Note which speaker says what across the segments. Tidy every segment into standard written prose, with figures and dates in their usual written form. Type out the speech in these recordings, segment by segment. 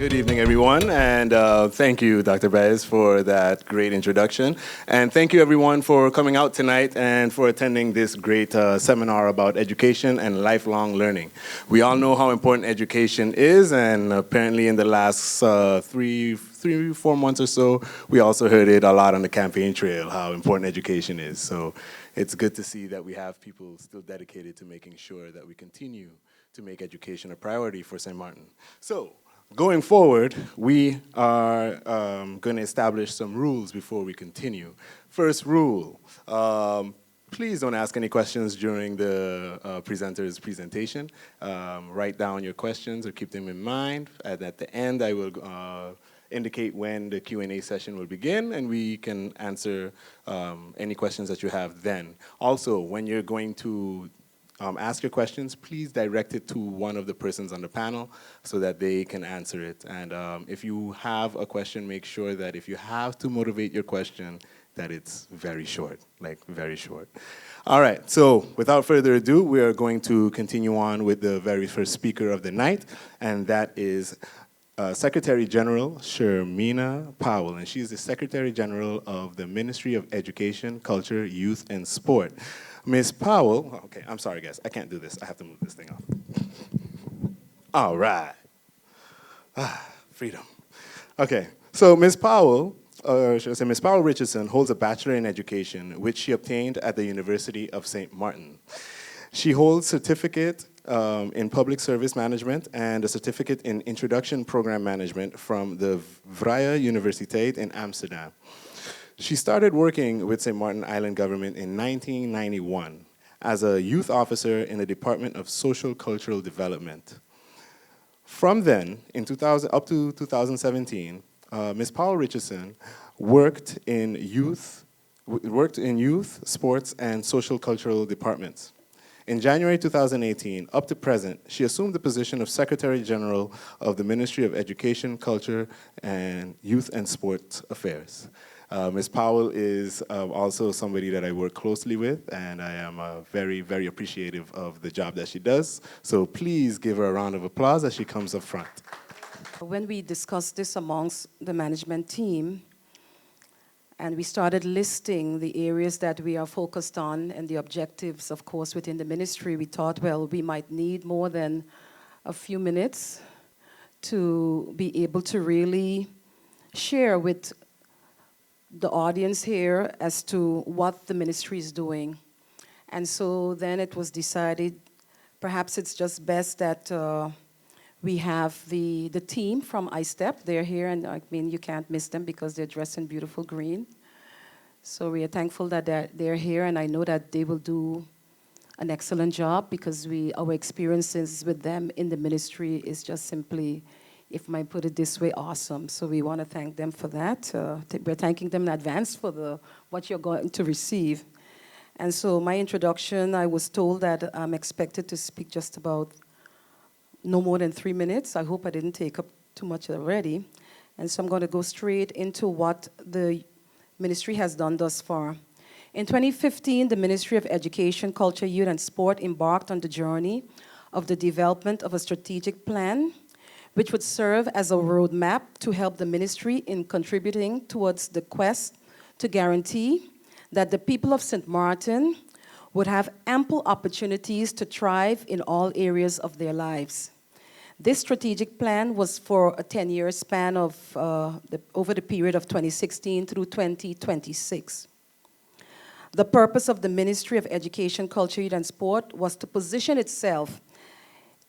Speaker 1: Good evening, everyone, and thank you, Dr. Bez, for that great introduction. And thank you, everyone, for coming out tonight and for attending this great seminar about education and lifelong learning. We all know how important education is, and apparently in the last 4 months or so, we also heard it a lot on the campaign trail, how important education is. So it's good to see that we have people still dedicated to making sure that we continue to make education a priority for St. Maarten. So, going forward, we are going to establish some rules before we continue. First rule, please don't ask any questions during the presenter's presentation. Write down your questions or keep them in mind. And at the end, I will indicate when the Q&A session will begin, and we can answer any questions that you have then. Also, when you're going to ask your questions, please direct it to one of the persons on the panel so that they can answer it. And if you have a question, make sure that if you have to motivate your question, that it's very short, like very short. All right, so without further ado, we are going to continue on with the very first speaker of the night, and that is Secretary General Shermina Powell, and she is the Secretary General of the Ministry of Education, Culture, Youth, and Sport. Ms. Powell, okay, I'm sorry, guys. I can't do this. I have to move this thing off. All right. Freedom. Okay, so Ms. Powell, should I say Ms. Powell Richardson, holds a Bachelor in Education, which she obtained at the University of St. Maarten. She holds certificate in Public Service Management and a certificate in Introduction Program Management from the Vrije Universiteit in Amsterdam. She started working with St. Maarten Island government in 1991 as a youth officer in the Department of Social Cultural Development. From then, up to 2017, Ms. Powell Richardson worked in youth, sports, and social cultural departments. In January 2018, up to present, she assumed the position of Secretary General of the Ministry of Education, Culture, and Youth and Sports Affairs. Ms. Powell is also somebody that I work closely with, and I am very, very appreciative of the job that she does. So please give her a round of applause as she comes up front.
Speaker 2: When we discussed this amongst the management team, and we started listing the areas that we are focused on and the objectives, of course, within the ministry, we thought, well, we might need more than a few minutes to be able to really share with the audience here as to what the ministry is doing. And so then it was decided, perhaps it's just best that we have the team from iStep. They're here, and I mean, you can't miss them because they're dressed in beautiful green. So we are thankful that they're here, and I know that they will do an excellent job because our experiences with them in the ministry is just simply, if I put it this way, awesome. So we want to thank them for that. We're thanking them in advance for what you're going to receive. And so my introduction, I was told that I'm expected to speak just about no more than 3 minutes. I hope I didn't take up too much already. And so I'm going to go straight into what the ministry has done thus far. In 2015, the Ministry of Education, Culture, Youth, and Sport embarked on the journey of the development of a strategic plan which would serve as a roadmap to help the ministry in contributing towards the quest to guarantee that the people of St. Maarten would have ample opportunities to thrive in all areas of their lives. This strategic plan was for a 10-year span of over the period of 2016 through 2026. The purpose of the Ministry of Education, Culture, Youth, and Sport was to position itself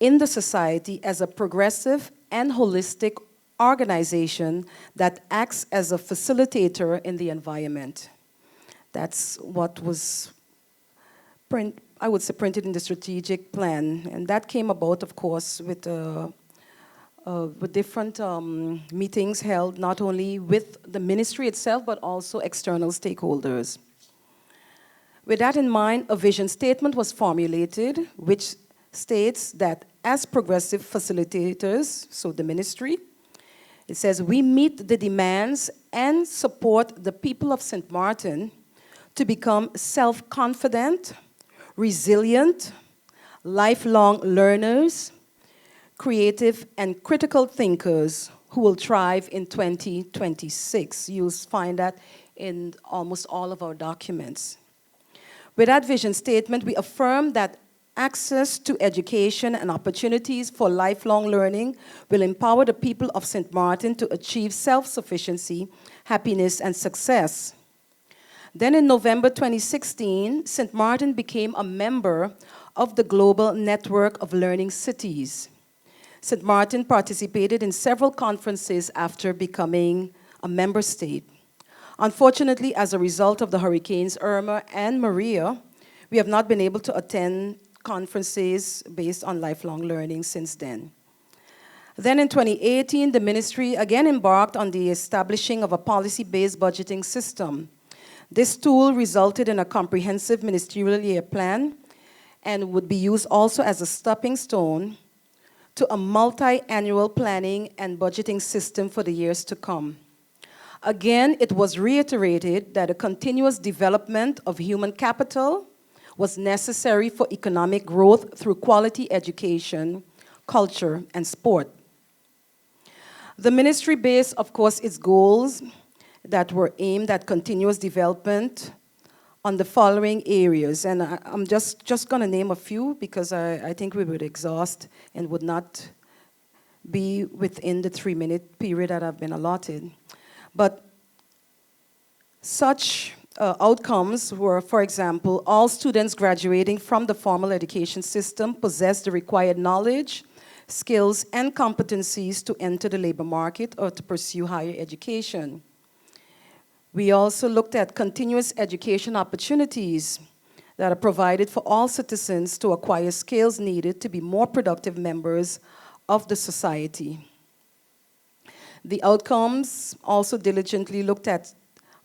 Speaker 2: in the society as a progressive and holistic organization that acts as a facilitator in the environment. That's what was printed in the strategic plan. And that came about, of course, with different meetings held not only with the ministry itself, but also external stakeholders. With that in mind, a vision statement was formulated, which states that as progressive facilitators, so the ministry, it says we meet the demands and support the people of St. Maarten to become self-confident, resilient, lifelong learners, creative and critical thinkers who will thrive in 2026. You'll find that in almost all of our documents. With that vision statement, we affirm that access to education and opportunities for lifelong learning will empower the people of St. Maarten to achieve self-sufficiency, happiness, and success. Then in November 2016, St. Maarten became a member of the Global Network of Learning Cities. St. Maarten participated in several conferences after becoming a member state. Unfortunately, as a result of the hurricanes Irma and Maria, we have not been able to attend conferences based on lifelong learning since then. Then in 2018, the ministry again embarked on the establishing of a policy-based budgeting system. This tool resulted in a comprehensive ministerial year plan and would be used also as a stepping stone to a multi-annual planning and budgeting system for the years to come. Again, it was reiterated that a continuous development of human capital was necessary for economic growth through quality education, culture, and sport. The ministry based, of course, its goals that were aimed at continuous development on the following areas. And I'm just going to name a few because I think we would exhaust and would not be within the 3-minute period that I've been allotted. But such outcomes were, for example, all students graduating from the formal education system possess the required knowledge, skills, and competencies to enter the labor market or to pursue higher education. We also looked at continuous education opportunities that are provided for all citizens to acquire skills needed to be more productive members of the society. The outcomes also diligently looked at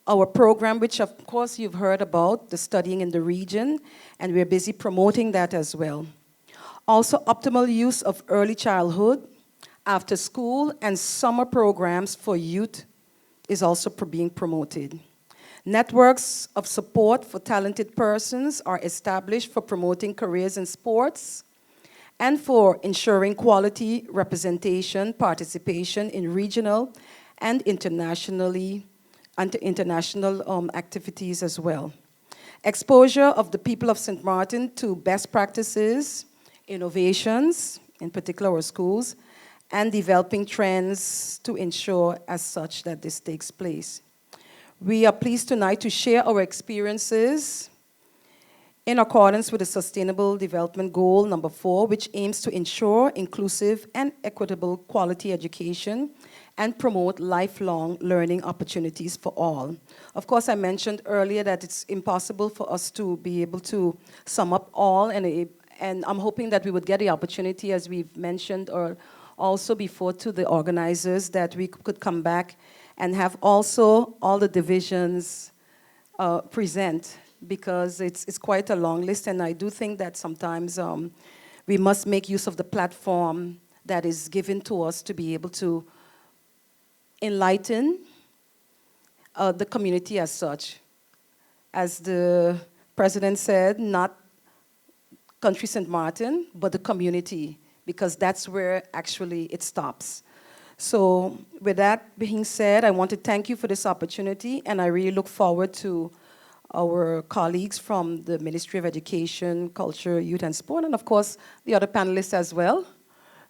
Speaker 2: our program, which of course you've heard about, the studying in the region, and we're busy promoting that as well. Also, optimal use of early childhood, after school, and summer programs for youth is also being promoted. Networks of support for talented persons are established for promoting careers in sports and for ensuring quality representation, participation in regional and international activities as well. Exposure of the people of St. Maarten to best practices, innovations, in particular our schools, and developing trends to ensure as such that this takes place. We are pleased tonight to share our experiences in accordance with the Sustainable Development Goal number 4, which aims to ensure inclusive and equitable quality education and promote lifelong learning opportunities for all. Of course, I mentioned earlier that it's impossible for us to be able to sum up all, and I'm hoping that we would get the opportunity, as we've mentioned, or also before to the organizers, that we could come back and have also all the divisions present, because it's quite a long list, and I do think that sometimes we must make use of the platform that is given to us to be able to enlighten the community as such. As the president said, not Country St. Maarten, but the community, because that's where actually it stops. So with that being said, I want to thank you for this opportunity, and I really look forward to our colleagues from the Ministry of Education, Culture, Youth and Sport, and of course the other panelists as well,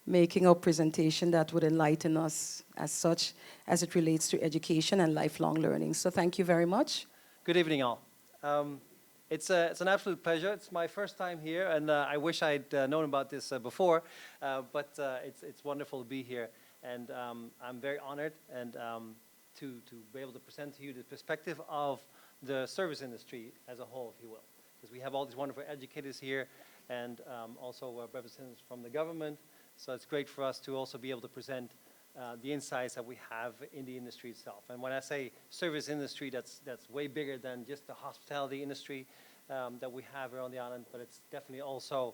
Speaker 2: making a presentation that would enlighten us as such as it relates to education and lifelong learning. So thank you very much.
Speaker 3: Good evening, all. It's an absolute pleasure. It's my first time here, and I wish I'd known about this before, but it's wonderful to be here. And I'm very honored and to be able to present to you the perspective of the service industry as a whole, if you will. Because we have all these wonderful educators here and also representatives from the government. So it's great for us to also be able to present the insights that we have in the industry itself. And when I say service industry, that's way bigger than just the hospitality industry that we have here on the island, but it's definitely also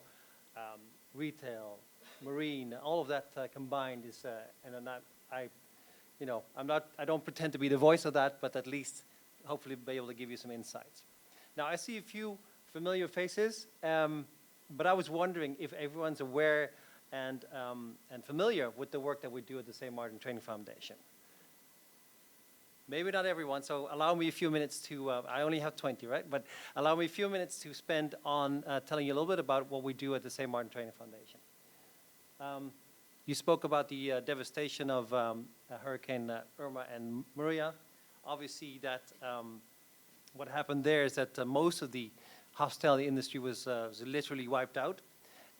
Speaker 3: retail, marine, all of that combined is, and I don't pretend to be the voice of that, but at least hopefully be able to give you some insights. Now I see a few familiar faces, but I was wondering if everyone's aware and familiar with the work that we do at the St. Maarten Training Foundation. Maybe not everyone, so allow me a few minutes to, I only have 20, right? But allow me a few minutes to spend on telling you a little bit about what we do at the St. Maarten Training Foundation. You spoke about the devastation of Hurricane Irma and Maria. Obviously, that what happened there is that most of the hospitality industry was literally wiped out.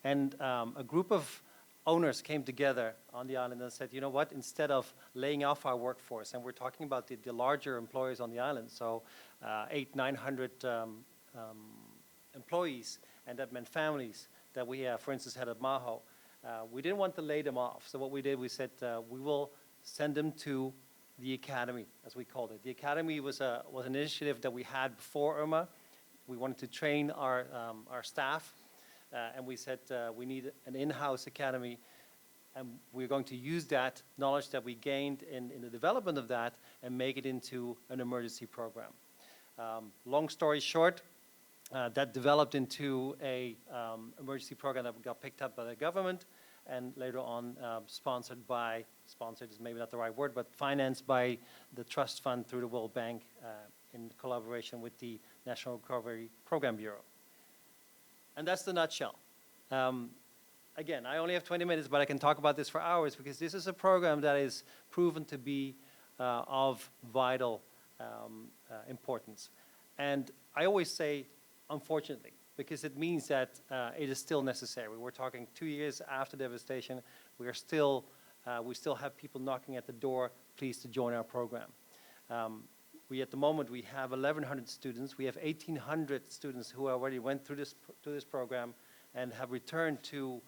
Speaker 3: And a group of owners came together on the island and said, you know what, instead of laying off our workforce, and we're talking about the larger employers on the island, so 900 employees, and that meant families that we, for instance, had at Maho. We didn't want to lay them off, so what we did, we said we will send them to the academy, as we called it. The academy was an initiative that we had before Irma. We wanted to train our staff. And we said we need an in-house academy, and we're going to use that knowledge that we gained in the development of that and make it into an emergency program. Long story short, that developed into a emergency program that got picked up by the government and later on sponsored is maybe not the right word, but financed by the trust fund through the World Bank in collaboration with the National Recovery Program Bureau. And that's the nutshell. Again, I only have 20 minutes, but I can talk about this for hours because this is a program that is proven to be of vital importance. And I always say, unfortunately, because it means that it is still necessary. We're talking 2 years after devastation. We still have people knocking at the door, pleased to join our program. At the moment, we have 1,100 students. We have 1,800 students who already went through this program and have returned to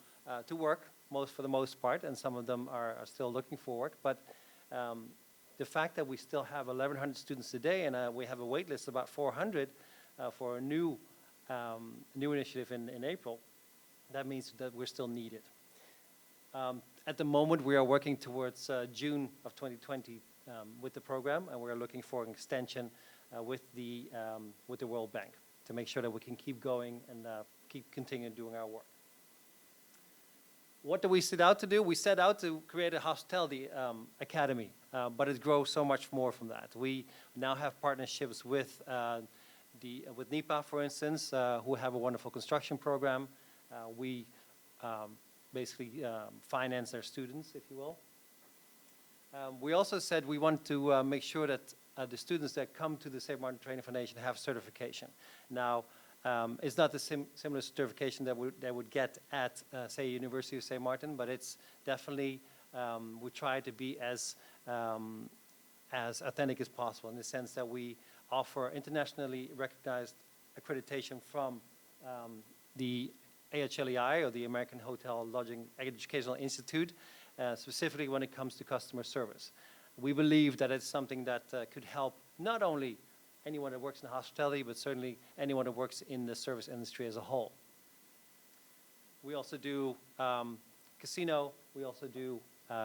Speaker 3: work, for the most part, and some of them are still looking for work. But the fact that we still have 1,100 students today, and we have a wait list of about 400 for a new initiative in April, that means that we're still needed. At the moment, we are working towards June of 2020 with the program, and we're looking for an extension with the World Bank to make sure that we can keep going and continue doing our work. What do we set out to do? We set out to create a hospitality academy, but it grows so much more from that. We now have partnerships with NEPA, for instance, who have a wonderful construction program. We basically finance their students, if you will. We also said we want to make sure that the students that come to the St. Maarten Training Foundation have certification. Now, it's not the similar certification that they would get at, say, University of St. Maarten, but it's definitely, we try to be as authentic as possible in the sense that we offer internationally recognized accreditation from the AHLEI, or the American Hotel Lodging Educational Institute, specifically when it comes to customer service. We believe that it's something that could help not only anyone that works in hospitality, but certainly anyone that works in the service industry as a whole. We also do casino, we also do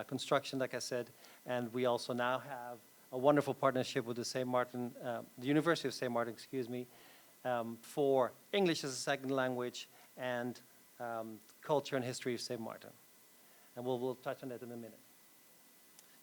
Speaker 3: construction, like I said, and we also now have a wonderful partnership with the St. Maarten, the University of St. Maarten, excuse me, for English as a second language and culture and history of St. Maarten. And we'll touch on that in a minute.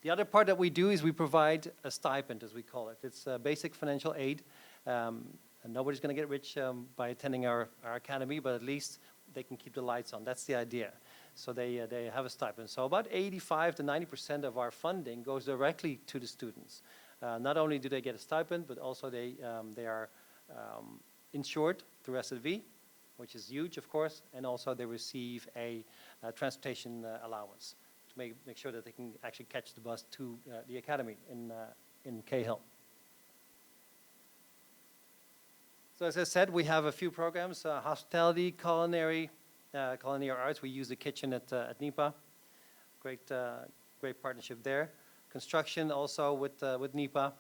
Speaker 3: The other part that we do is we provide a stipend, as we call it. It's basic financial aid. And nobody's going to get rich by attending our academy, but at least they can keep the lights on. That's the idea. So they have a stipend. So about 85 to 90% of our funding goes directly to the students. Not only do they get a stipend, but also they are insured through SLV, which is huge, of course, and also they receive a transportation allowance to make sure that they can actually catch the bus to the academy in Cahill. So as I said, we have a few programs, hospitality, culinary arts. We use the kitchen at NEPA. Great partnership there. Construction also with NEPA.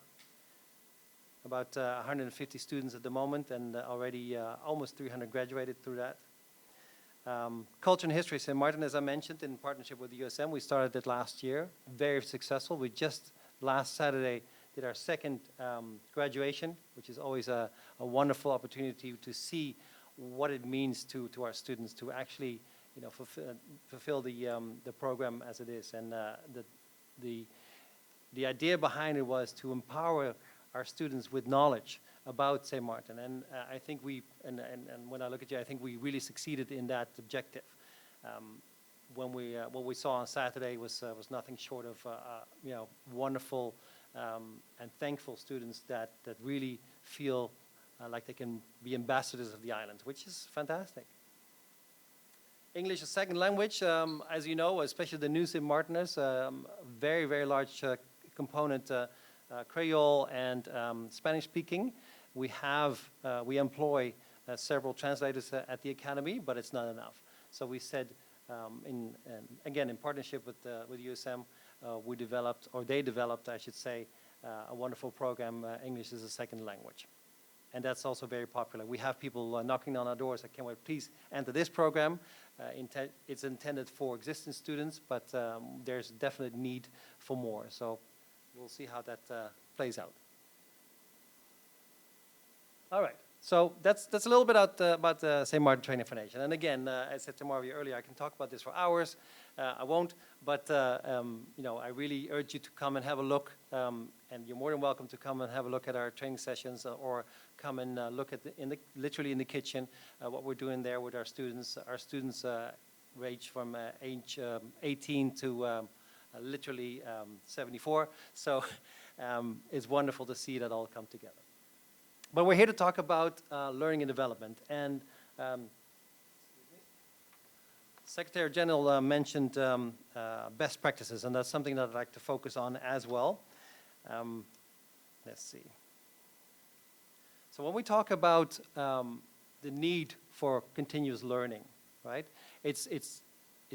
Speaker 3: About 150 students at the moment, and already almost 300 graduated through that. Culture and history, St. Maarten, as I mentioned, in partnership with the USM, we started it last year. Very successful. We just last Saturday did our second graduation, which is always a wonderful opportunity to see what it means to our students to actually fulfill the program as it is. And the idea behind it was to empower our students with knowledge about St. Maarten. And I think and when I look at you, I think we really succeeded in that objective. What we saw on Saturday was nothing short of wonderful and thankful students that really feel like they can be ambassadors of the island, which is fantastic. English is second language, as you know, especially the new St. Martiners, very, very large component, Creole and Spanish speaking. We employ several translators at the academy, but it's not enough. So we said, again, in partnership with USM, they developed, I should say, a wonderful program, English as a second language. And that's also very popular. We have people knocking on our doors, can we please enter this program? It's intended for existing students, but there's definite need for more. So we'll see how that plays out. All right. So that's a little bit about St. Maarten Training Foundation. And again, as I said to Marvia earlier, I can talk about this for hours. I won't, but I really urge you to come and have a look. And you're more than welcome to come and have a look at our training sessions, or come and look at literally in the kitchen what we're doing there with our students. Our students range from age 18 to literally 74. So it's wonderful to see that all come together. But we're here to talk about learning and development. And Secretary General mentioned best practices, and that's something that I'd like to focus on as well. Let's see. So when we talk about the need for continuous learning, right? It's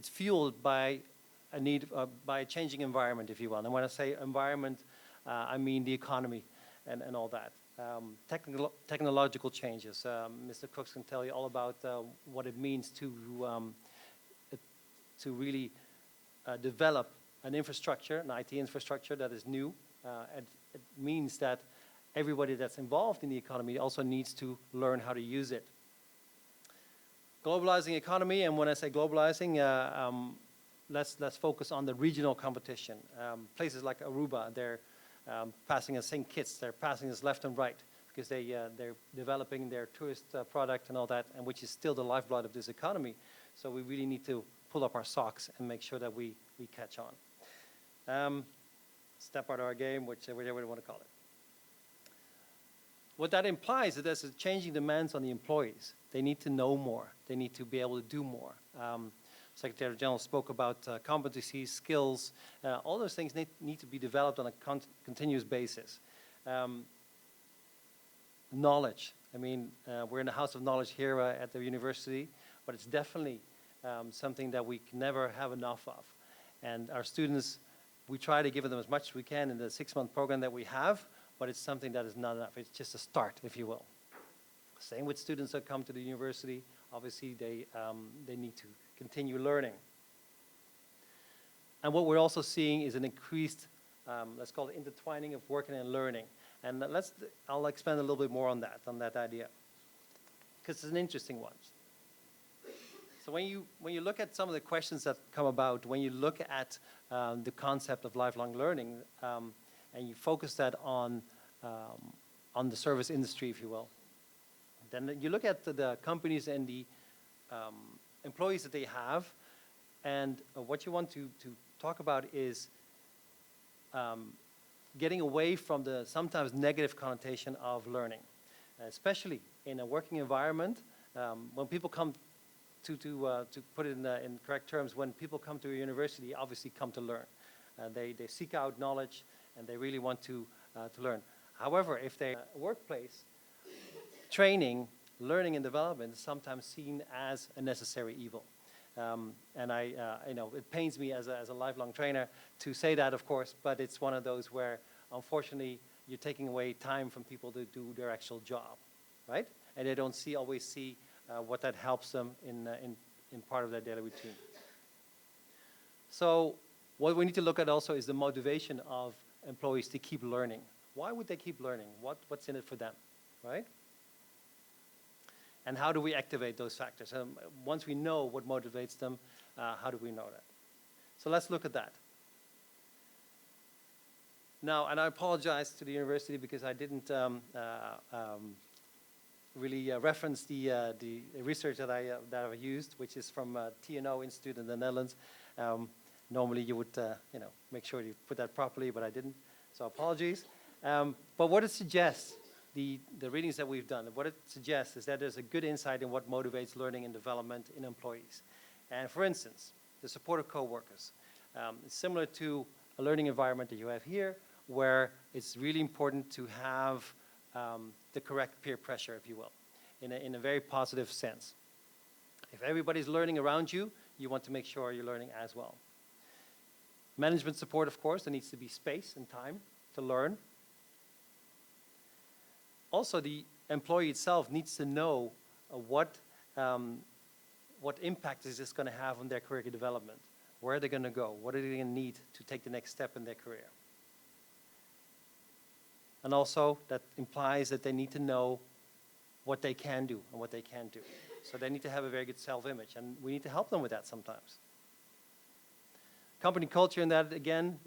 Speaker 3: fueled by a need, by a changing environment, if you will. And when I say environment, I mean the economy and all that. Technological changes. Mr. Crooks can tell you all about what it means to really develop an infrastructure, an IT infrastructure that is new. And it means that everybody that's involved in the economy also needs to learn how to use it. Globalizing economy, and when I say globalizing, let's focus on the regional competition. Places like Aruba, they're passing us St. Kitts, they're passing us left and right because they're developing their tourist product and all that, and which is still the lifeblood of this economy. So we really need to pull up our socks and make sure that we catch on. Step out of our game, whichever you want to call it. What that implies is there's a changing demands on the employees. They need to know more. They need to be able to do more. Secretary General spoke about competencies, skills. All those things need to be developed on a continuous basis. Knowledge. I mean, we're in a house of knowledge here at the university, but it's definitely something that we can never have enough of. And our students, we try to give them as much as we can in the 6-month program that we have, but it's something that is not enough. It's just a start, if you will. Same with students that come to the university. Obviously, they need to continue learning. And what we're also seeing is an increased, let's call it intertwining of working and learning. And I'll expand a little bit more on that idea, because it's an interesting one. So when you look at some of the questions that come about, when you look at the concept of lifelong learning, and you focus that on the service industry, if you will, then you look at the companies and the employees that they have, and what you want to talk about is getting away from the sometimes negative connotation of learning, especially in a working environment. When people come to put it in correct terms, when people come to a university, obviously come to learn. They seek out knowledge, and they really want to learn. However, if they workplace, training, learning and development is sometimes seen as a necessary evil. And it pains me as a lifelong trainer to say that, of course, but it's one of those where, unfortunately, you're taking away time from people to do their actual job, right? And they don't always see what that helps them in part of their daily routine. So what we need to look at also is the motivation of employees to keep learning. Why would they keep learning? What's in it for them, right? And how do we activate those factors? Once we know what motivates them, how do we know that? So let's look at that. Now, and I apologize to the university because I didn't really reference the research that I've used, which is from TNO Institute in the Netherlands. Normally you would make sure you put that properly, but I didn't, so apologies. But what it suggests, the readings that we've done, what it suggests is that there's a good insight in what motivates learning and development in employees. And for instance, the support of coworkers. It's similar to a learning environment that you have here, where it's really important to have the correct peer pressure, if you will, in a very positive sense. If everybody's learning around you, you want to make sure you're learning as well. Management support, of course, there needs to be space and time to learn. Also, the employee itself needs to know what impact is this going to have on their career development. Where are they going to go? What are they going to need to take the next step in their career? And also, that implies that they need to know what they can do and what they can't do. So they need to have a very good self-image, and we need to help them with that sometimes. Company culture in that, again,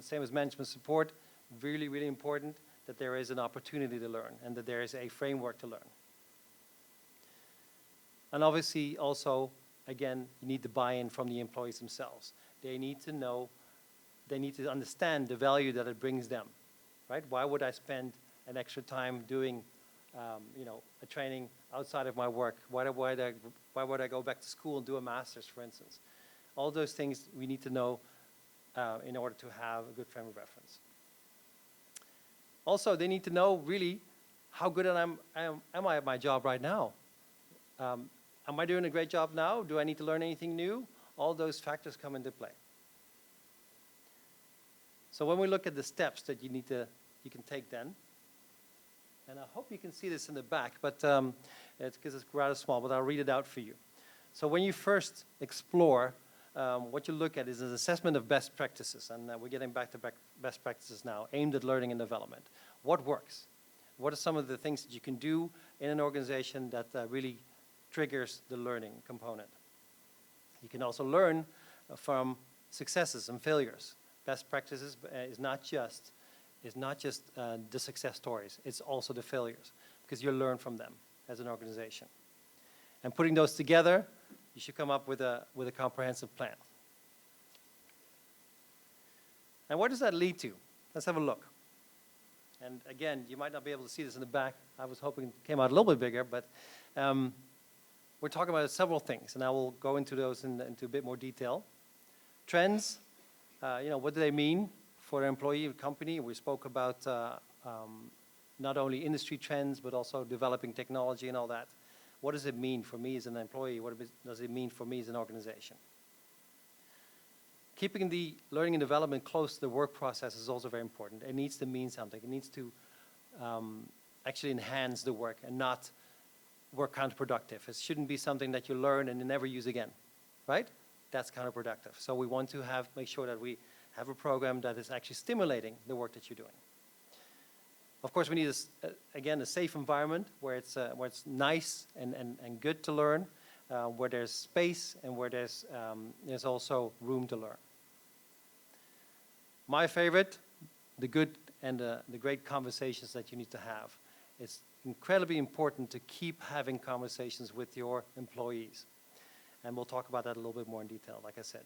Speaker 3: same as management support, really, really important that there is an opportunity to learn and that there is a framework to learn. And obviously, also, again, you need the buy-in from the employees themselves. They need to know, they need to understand the value that it brings them, right? Why would I spend an extra time doing, a training outside of my work? Why would I go back to school and do a master's, for instance? All those things we need to know in order to have a good frame of reference. Also, they need to know really how good am I at my job right now? Am I doing a great job now? Do I need to learn anything new? All those factors come into play. So when we look at the steps that you can take then, and I hope you can see this in the back, but it's because it's rather small, but I'll read it out for you. So when you first explore, what you look at is an assessment of best practices, and we're getting back to best practices now, aimed at learning and development. What works? What are some of the things that you can do in an organization that really triggers the learning component? You can also learn from successes and failures. Best practices is not just the success stories, it's also the failures, because you learn from them as an organization. And putting those together, you should come up with a comprehensive plan. And what does that lead to? Let's have a look. And again, you might not be able to see this in the back. I was hoping it came out a little bit bigger, but we're talking about several things, and I will go into those into a bit more detail. Trends, what do they mean for an employee or company? We spoke about not only industry trends, but also developing technology and all that. What does it mean for me as an employee? What does it mean for me as an organization? Keeping the learning and development close to the work process is also very important. It needs to mean something. It needs to actually enhance the work and not work counterproductive. It shouldn't be something that you learn and you never use again, right? That's counterproductive. So we want to make sure that we have a program that is actually stimulating the work that you're doing. Of course, we need, again, a safe environment where it's nice and good to learn, where there's space and where there's also room to learn. My favorite, the good and the great conversations that you need to have. It's incredibly important to keep having conversations with your employees. And we'll talk about that a little bit more in detail, like I said.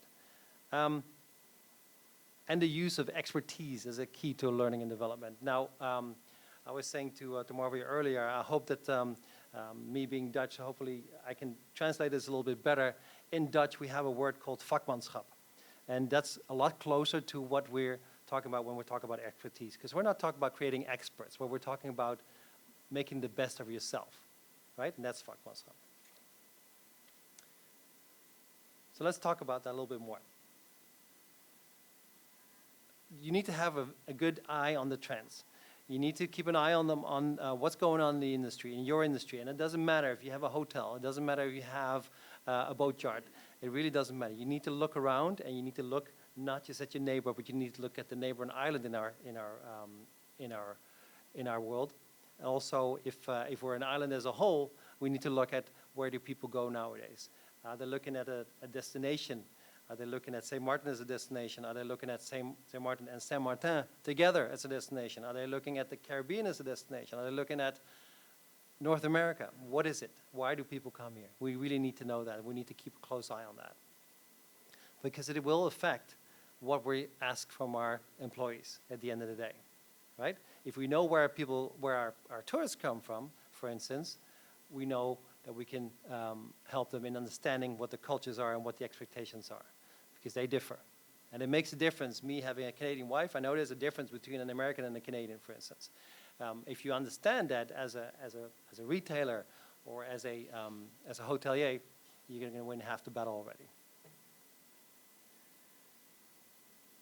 Speaker 3: And the use of expertise is a key to learning and development. Now, I was saying to Marvia earlier, I hope that me being Dutch, hopefully I can translate this a little bit better. In Dutch, we have a word called vakmanschap. And that's a lot closer to what we're talking about when we talk about expertise. Because we're not talking about creating experts, but we're talking about making the best of yourself, right? And that's vakmanschap. So let's talk about that a little bit more. You need to have a good eye on the trends. You need to keep an eye on them, on what's going on in the industry, in your industry. And it doesn't matter if you have a hotel. It doesn't matter if you have a boat yard. It really doesn't matter. You need to look around, and you need to look not just at your neighbor, but you need to look at the neighboring island in our world. Also, if we're an island as a whole, we need to look at where do people go nowadays. They're looking at a destination. Are they looking at St. Maarten as a destination? Are they looking at St. Maarten and Saint Martin together as a destination? Are they looking at the Caribbean as a destination? Are they looking at North America? What is it? Why do people come here? We really need to know that. We need to keep a close eye on that, because it will affect what we ask from our employees at the end of the day, right? If we know where our tourists come from, for instance, we know that we can help them in understanding what the cultures are and what the expectations are, because they differ. And it makes a difference, me having a Canadian wife, I know there's a difference between an American and a Canadian, for instance. If you understand that as a retailer or as a hotelier, you're going to win half the battle already.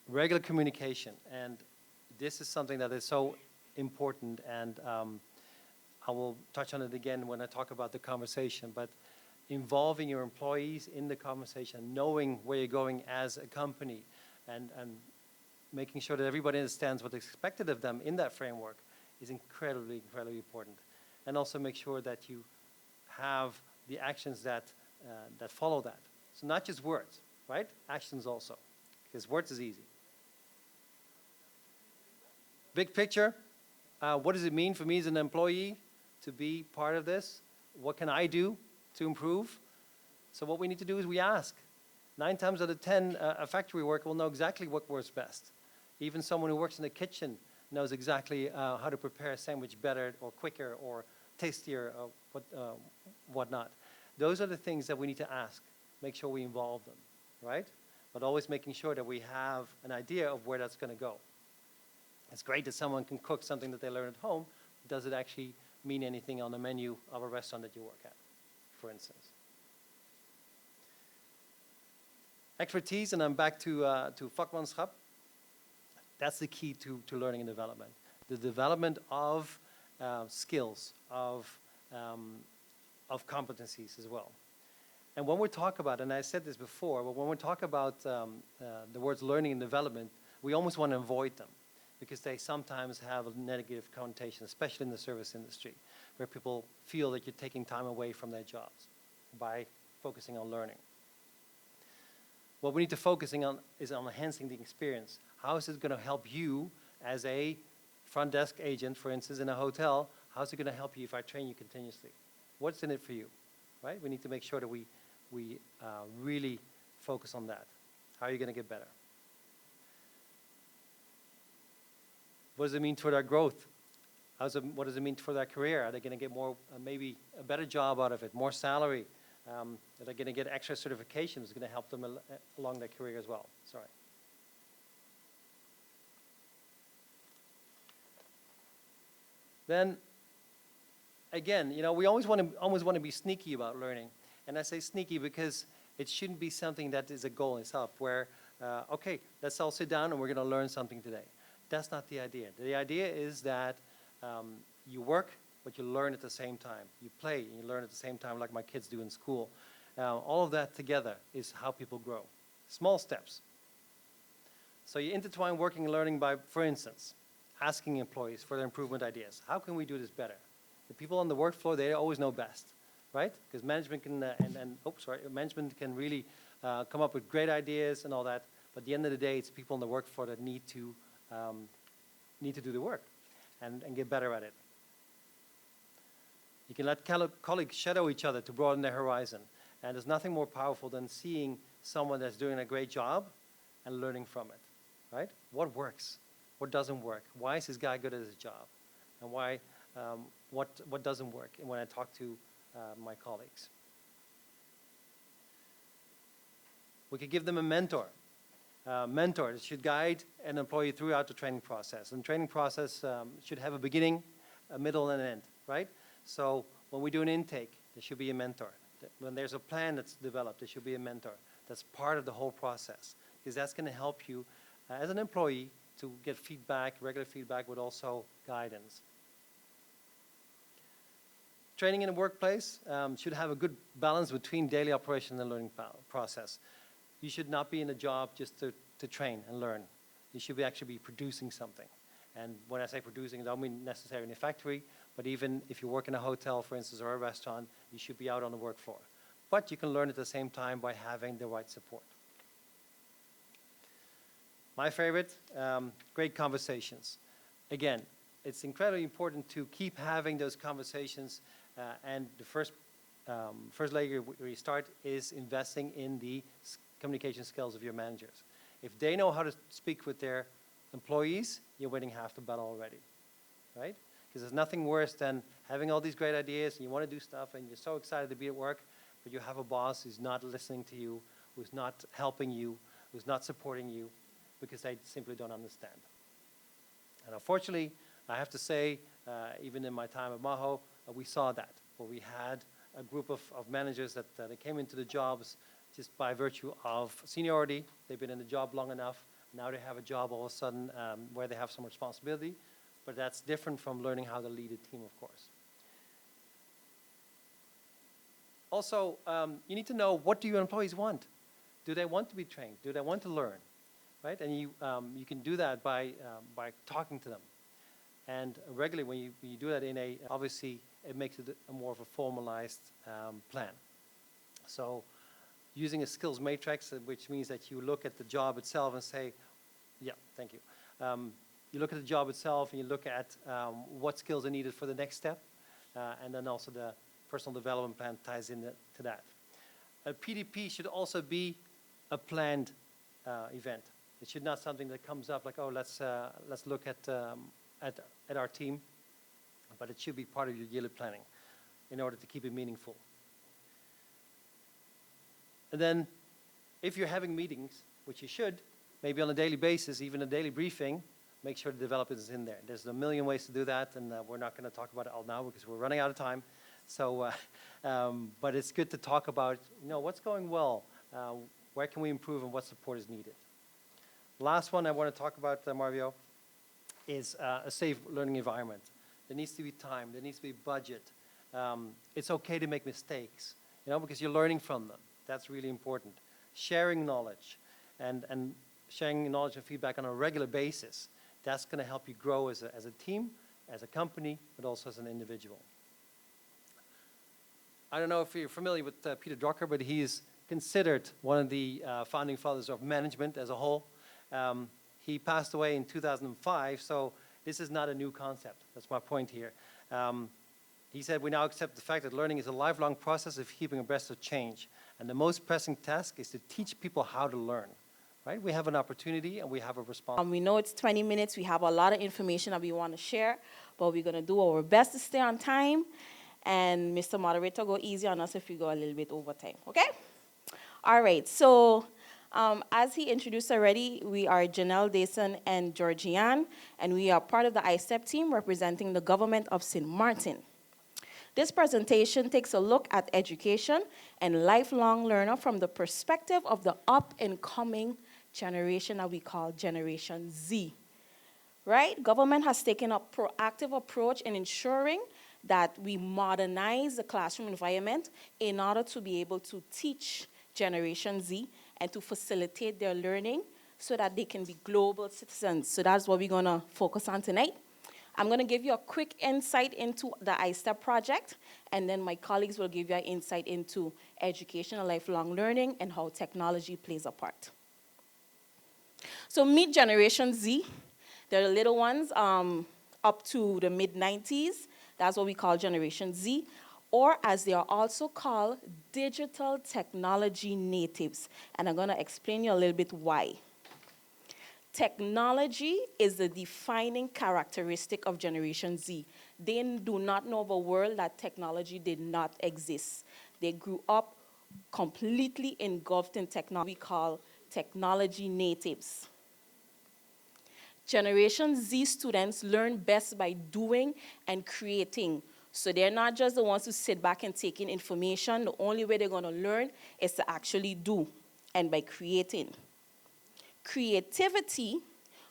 Speaker 3: Regular communication, and this is something that is so important, and I will touch on it again when I talk about the conversation, but involving your employees in the conversation, knowing where you're going as a company, and making sure that everybody understands what's expected of them in that framework is incredibly, incredibly important. And also make sure that you have the actions that follow that. So not just words, right? Actions also, because words is easy. Big picture, what does it mean for me as an employee to be part of this? What can I do to improve? So what we need to do is we ask. 9 times out of 10, a factory worker will know exactly what works best. Even someone who works in the kitchen knows exactly how to prepare a sandwich better or quicker or tastier or whatnot. Those are the things that we need to ask. Make sure we involve them, right? But always making sure that we have an idea of where that's going to go. It's great that someone can cook something that they learn at home. Does it actually mean anything on the menu of a restaurant that you work at, for instance? Expertise, and I'm back to vakmanschap. That's the key to learning and development. The development of skills, of competencies as well. And when we talk about, and I said this before, but when we talk about the words learning and development, we almost want to avoid them because they sometimes have a negative connotation, especially in the service industry, where people feel that you're taking time away from their jobs by focusing on learning. What we need to focus on is on enhancing the experience. How is it going to help you as a front desk agent, for instance, in a hotel? How is it going to help you if I train you continuously? What's in it for you, right? We need to make sure that we really focus on that. How are you going to get better? What does it mean for their growth? What does it mean for their career? Are they going to get more, maybe a better job out of it, more salary? Are they going to get extra certifications? It's going to help them along their career as well. Sorry. Then, again, you know, we always want to be sneaky about learning. And I say sneaky because it shouldn't be something that is a goal in itself where, okay, let's all sit down and we're going to learn something today. That's not the idea. The idea is that you work, but you learn at the same time. You play and you learn at the same time like my kids do in school. All of that together is how people grow. Small steps. So you intertwine working and learning by, for instance, asking employees for their improvement ideas. How can we do this better? The people on the work floor, they always know best, right? Because management can, management can really come up with great ideas and all that. But at the end of the day, it's people on the work floor that need to do the work and get better at it. You can let colleagues shadow each other to broaden their horizon. And there's nothing more powerful than seeing someone that's doing a great job and learning from it, right? What works? What doesn't work? Why is this guy good at his job? And why, what doesn't work? And when I talk to my colleagues. We could give them a mentor. Mentors should guide an employee throughout the training process. And the training process should have a beginning, a middle, and an end, right? So when we do an intake, there should be a mentor. When there's a plan that's developed, there should be a mentor. That's part of the whole process, because that's going to help you as an employee to get feedback, regular feedback, but also guidance. Training in the workplace should have a good balance between daily operation and learning process. You should not be in a job just to train and learn. You should actually be producing something. And when I say producing, I don't mean necessarily in a factory, But even if you work in a hotel, for instance, or a restaurant, you should be out on the work floor. But you can learn at the same time by having the right support. My favorite, great conversations. Again, it's incredibly important to keep having those conversations, and the first layer where you start is investing in the communication skills of your managers. If they know how to speak with their employees, you're winning half the battle already, right? Because there's nothing worse than having all these great ideas and you want to do stuff and you're so excited to be at work, but you have a boss who's not listening to you, who's not helping you, who's not supporting you, because they simply don't understand. And unfortunately, I have to say, even in my time at Maho, we saw that, where we had a group of managers that they came into the jobs just by virtue of seniority. They've been in the job long enough. Now they have a job all of a sudden where they have some responsibility. But that's different from learning how to lead a team, of course. Also, you need to know, what do your employees want? Do they want to be trained? Do they want to learn? Right? And you can do that by talking to them. And regularly, when you do that obviously, it makes it a more of a formalized plan. So using a skills matrix, which means that you look at the job itself and say, yeah, thank you. You look at the job itself and you look at what skills are needed for the next step. And then also the personal development plan ties into that. A PDP should also be a planned event. It should not something that comes up like, oh, let's look at our team, but it should be part of your yearly planning in order to keep it meaningful. And then if you're having meetings, which you should, maybe on a daily basis, even a daily briefing, make sure the development is in there. There's a million ways to do that, and we're not going to talk about it all now because we're running out of time. So, but it's good to talk about, what's going well, where can we improve, and what support is needed. Last one I want to talk about, Marvio, is a safe learning environment. There needs to be time. There needs to be budget. It's okay to make mistakes, because you're learning from them. That's really important. Sharing knowledge and sharing knowledge and feedback on a regular basis. That's going to help you grow as a team, as a company, but also as an individual. I don't know if you're familiar with Peter Drucker, but he is considered one of the founding fathers of management as a whole. He passed away in 2005, so this is not a new concept. That's my point here. He said, we now accept the fact that learning is a lifelong process of keeping abreast of change. And the most pressing task is to teach people how to learn. Right? We have an opportunity and we have a responsibility.
Speaker 4: We know it's 20 minutes. We have a lot of information that we want to share, but we're going to do our best to stay on time. And Mr. Moderator, go easy on us if we go a little bit over time. Okay? All right. So as he introduced already, we are Janelle, Dason, and Georgianne, and we are part of the ISTEP team representing the government of St. Maarten. This presentation takes a look at education and lifelong learner from the perspective of the up-and-coming generation that we call Generation Z. Right? Government has taken a proactive approach in ensuring that we modernize the classroom environment in order to be able to teach Generation Z and to facilitate their learning so that they can be global citizens. So that's what we're going to focus on tonight. I'm going to give you a quick insight into the ISTEP project, and then my colleagues will give you an insight into education and lifelong learning and how technology plays a part. So meet Generation Z. They're the little ones up to the mid-90s. That's what we call Generation Z, or as they are also called, digital technology natives. And I'm going to explain you a little bit why. Technology is the defining characteristic of Generation Z. They do not know of a world that technology did not exist. They grew up completely engulfed in technology we call technology natives. Generation Z students learn best by doing and creating. So they're not just the ones who sit back and take in information. The only way they're going to learn is to actually do and by creating. Creativity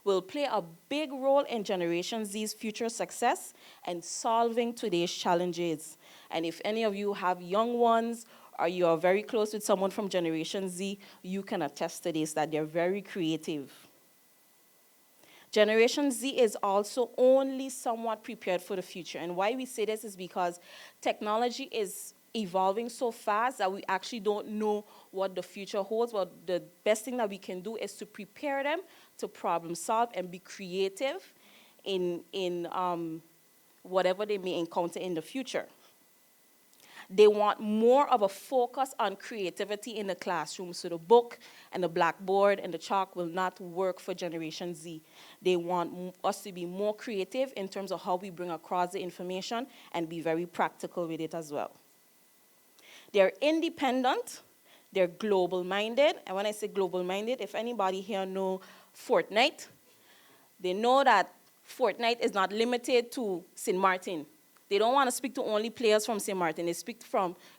Speaker 4: will play a big role in Generation Z's future success and solving today's challenges. And if any of you have young ones or you are very close with someone from Generation Z, you can attest to this, that they're very creative. Generation Z is also only somewhat prepared for the future. And why we say this is because technology is evolving so fast that we actually don't know what the future holds. But the best thing that we can do is to prepare them to problem solve and be creative in whatever they may encounter in the future. They want more of a focus on creativity in the classroom. So the book and the blackboard and the chalk will not work for Generation Z. They want us to be more creative in terms of how we bring across the information and be very practical with it as well. They're independent. They're global-minded. And when I say global-minded, if anybody here know Fortnite, they know that Fortnite is not limited to St. Maarten. They don't want to speak to only players from St. Maarten. They speak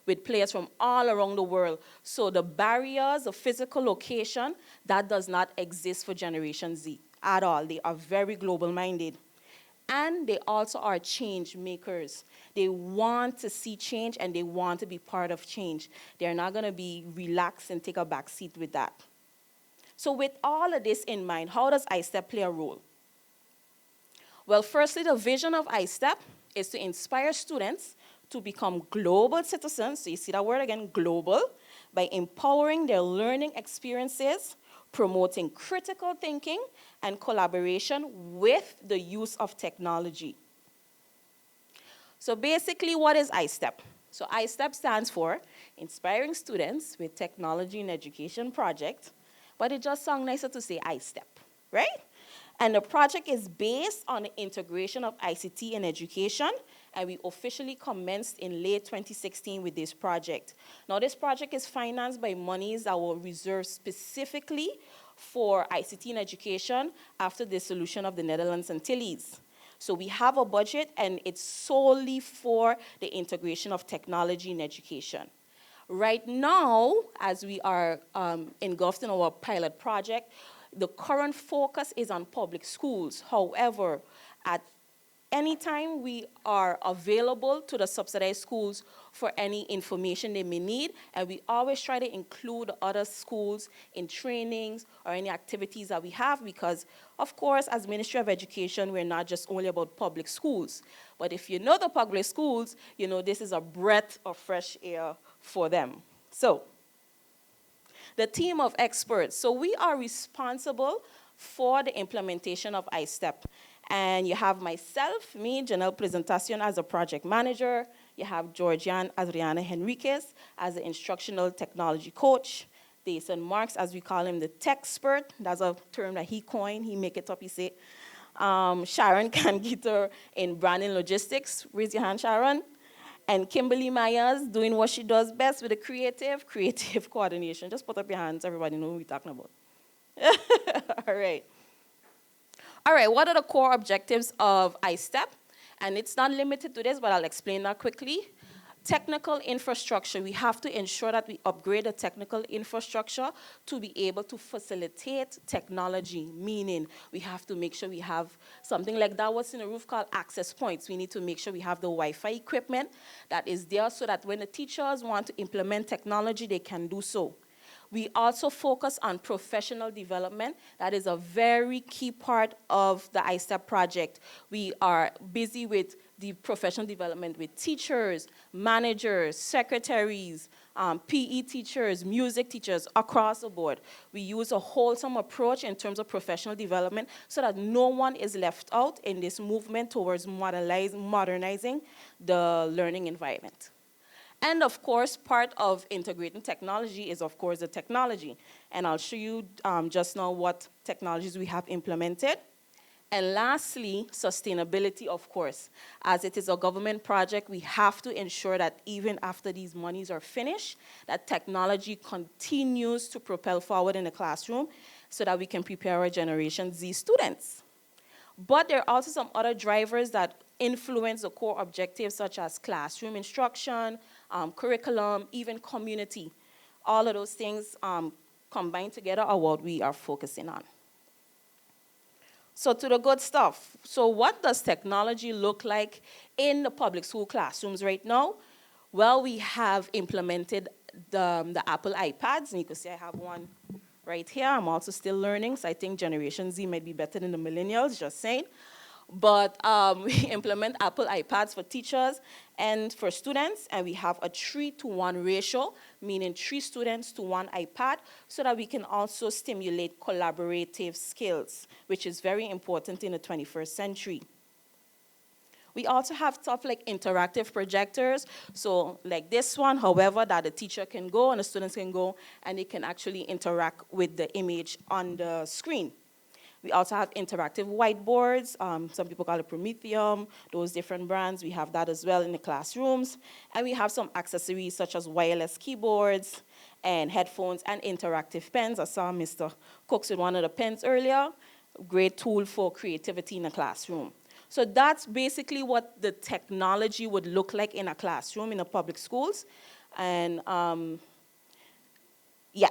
Speaker 4: with players from all around the world. So the barriers of physical location, that does not exist for Generation Z at all. They are very global-minded. And they also are change makers. They want to see change and they want to be part of change. They're not going to be relaxed and take a back seat with that. So with all of this in mind, how does ISTEP play a role? Well, firstly, the vision of ISTEP is to inspire students to become global citizens, so you see that word again, global, by empowering their learning experiences, promoting critical thinking and collaboration with the use of technology. So basically, what is ISTEP? So ISTEP stands for Inspiring Students with Technology in Education Project, but it just sounds nicer to say ISTEP, right? And the project is based on the integration of ICT in education, and we officially commenced in late 2016 with this project. Now, this project is financed by monies that were reserved specifically for ICT in education after the dissolution of the Netherlands Antilles. So we have a budget, and it's solely for the integration of technology in education. Right now, as we are engulfed in our pilot project, the current focus is on public schools. However, at any time we are available to the subsidized schools for any information they may need, and we always try to include other schools in trainings or any activities that we have because, of course, as Ministry of Education, we're not just only about public schools. But if you know the public schools, you know this is a breath of fresh air for them. So, the team of experts. So we are responsible for the implementation of ISTEP. And you have myself, me, Janelle Presentacion, as a project manager. You have Georgian Adriana Henriquez as the instructional technology coach. Jason Marks, as we call him, the tech expert. That's a term that he coined. He make it up, he say. Sharon Kangiter in branding logistics. Raise your hand, Sharon. And Kimberly Myers doing what she does best with the creative coordination. Just put up your hands, everybody know who we're talking about. All right. All right, what are the core objectives of ISTEP? And it's not limited to this, but I'll explain that quickly. Technical infrastructure, we have to ensure that we upgrade the technical infrastructure to be able to facilitate technology, meaning we have to make sure we have something like that what's in the roof called access points. We need to make sure we have the Wi-Fi equipment that is there so that when the teachers want to implement technology, they can do so. We also focus on professional development. That is a very key part of the ISTEP project. We are busy with the professional development with teachers, managers, secretaries, PE teachers, music teachers, across the board. We use a wholesome approach in terms of professional development so that no one is left out in this movement towards modernizing the learning environment. And of course, part of integrating technology is, of course, the technology. And I'll show you just now what technologies we have implemented. And lastly, sustainability, of course. As it is a government project, we have to ensure that even after these monies are finished, that technology continues to propel forward in the classroom so that we can prepare our Generation Z students. But there are also some other drivers that influence the core objectives, such as classroom instruction, curriculum, even community. All of those things combined together are what we are focusing on. So to the good stuff. So what does technology look like in the public school classrooms right now? Well, we have implemented the Apple iPads, and you can see I have one right here. I'm also still learning, so I think Generation Z might be better than the millennials, just saying. But we implement Apple iPads for teachers and for students, and we have a 3-to-1 ratio, meaning 3 students to 1 iPad, so that we can also stimulate collaborative skills, which is very important in the 21st century. We also have stuff like interactive projectors. So like this one, however, that the teacher can go and the students can go and they can actually interact with the image on the screen. We also have interactive whiteboards. Some people call it Prometheum, those different brands. We have that as well in the classrooms. And we have some accessories such as wireless keyboards and headphones and interactive pens. I saw Mr. Cooks with one of the pens earlier. Great tool for creativity in a classroom. So that's basically what the technology would look like in a classroom in the public schools. And yeah,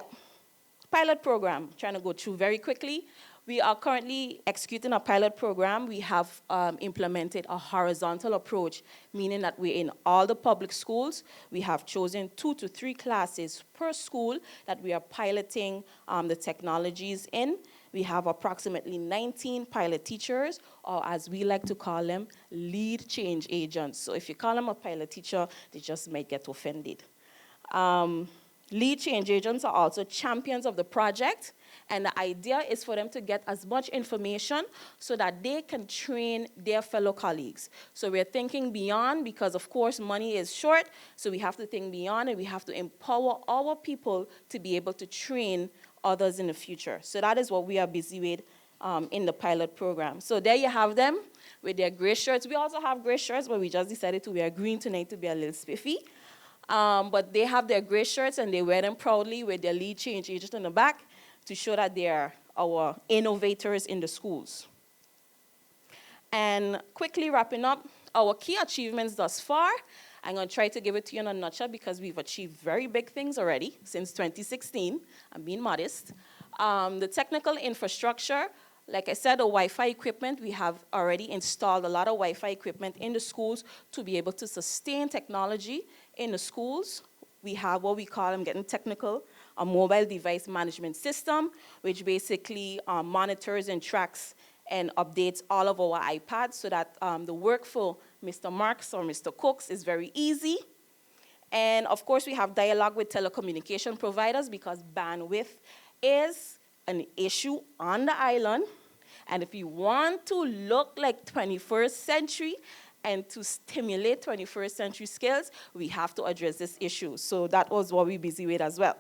Speaker 4: pilot program, trying to go through very quickly. We are currently executing a pilot program. We have implemented a horizontal approach, meaning that we're in all the public schools. We have chosen 2 to 3 classes per school that we are piloting the technologies in. We have approximately 19 pilot teachers, or as we like to call them, lead change agents. So if you call them a pilot teacher, they just might get offended. Lead change agents are also champions of the project, and the idea is for them to get as much information so that they can train their fellow colleagues. So we're thinking beyond because, of course, money is short, so we have to think beyond and we have to empower our people to be able to train others in the future. So that is what we are busy with in the pilot program. So there you have them with their gray shirts. We also have gray shirts, but we just decided to wear green tonight to be a little spiffy. But they have their gray shirts and they wear them proudly with their lead change agent in the back to show that they are our innovators in the schools. And quickly wrapping up, our key achievements thus far, I'm going to try to give it to you in a nutshell because we've achieved very big things already since 2016. I'm being modest. The technical infrastructure, like I said, the Wi-Fi equipment, we have already installed a lot of Wi-Fi equipment in the schools to be able to sustain technology in the schools. We have what we call, I'm getting technical, a mobile device management system, which basically monitors and tracks and updates all of our iPads so that the work for Mr. Marks or Mr. Cooks is very easy. And of course, we have dialogue with telecommunication providers because bandwidth is an issue on the island. And if you want to look like 21st century and to stimulate 21st century skills, we have to address this issue. So that was what we're busy with as well.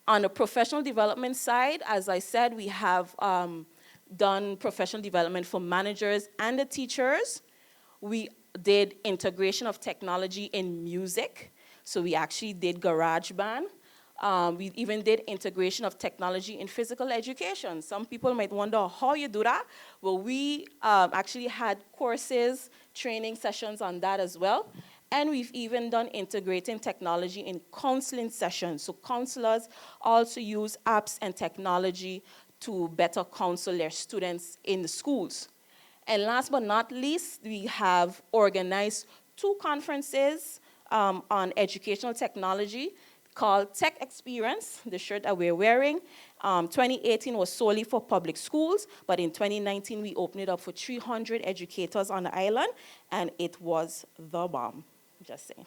Speaker 4: On the professional development side, as I said, we have done professional development for managers and the teachers. We did integration of technology in music. So we actually did GarageBand. We even did integration of technology in physical education. Some people might wonder how you do that. Well, we actually had courses, training sessions on that as well. And we've even done integrating technology in counseling sessions. So counselors also use apps and technology to better counsel their students in the schools. And last but not least, we have organized 2 conferences on educational technology called Tech Experience, the shirt that we're wearing. 2018 was solely for public schools, but in 2019 we opened it up for 300 educators on the island, and it was the bomb, just saying.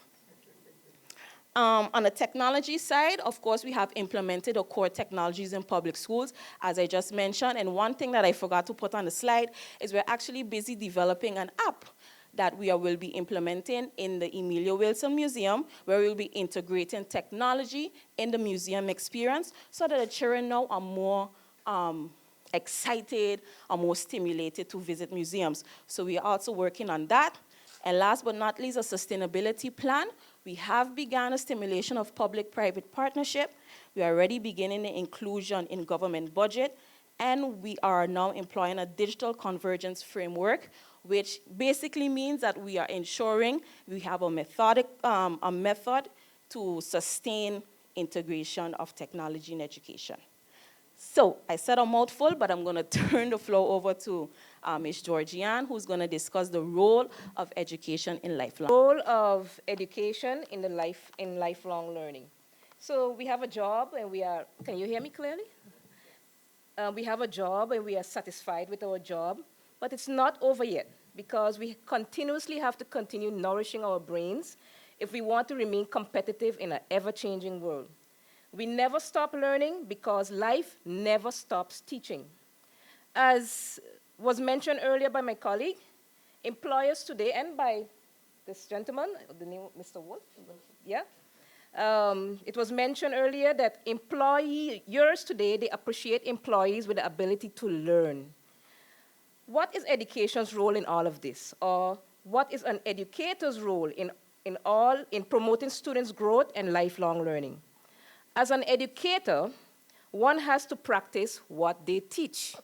Speaker 4: On the technology side, of course, we have implemented the core technologies in public schools, as I just mentioned. And one thing that I forgot to put on the slide is we're actually busy developing an app that we will be implementing in the Emilia Wilson Museum, where we'll be integrating technology in the museum experience so that the children now are more excited, are more stimulated to visit museums. So we are also working on that. And last but not least, a sustainability plan. We have begun a stimulation of public-private partnership. We are already beginning the inclusion in government budget, and we are now employing a digital convergence framework, which basically means that we are ensuring we have a method to sustain integration of technology in education. So I said a mouthful, but I'm going to turn the floor over to Ms. Georgianne, who's going to discuss the role of education in lifelong.
Speaker 5: Role of education in lifelong learning. So we have a job, and we are. Can you hear me clearly? we have a job and we are satisfied with our job, but it's not over yet because we continuously have to continue nourishing our brains if we want to remain competitive in an ever-changing world. We never stop learning because life never stops teaching. As was mentioned earlier by my colleague, employers today, and by this gentleman, the name of Mr. Wolf, yeah? It was mentioned earlier that employers today, they appreciate employees with the ability to learn. What is education's role in all of this? Or what is an educator's role in promoting students' growth and lifelong learning? As an educator, one has to practice what they teach.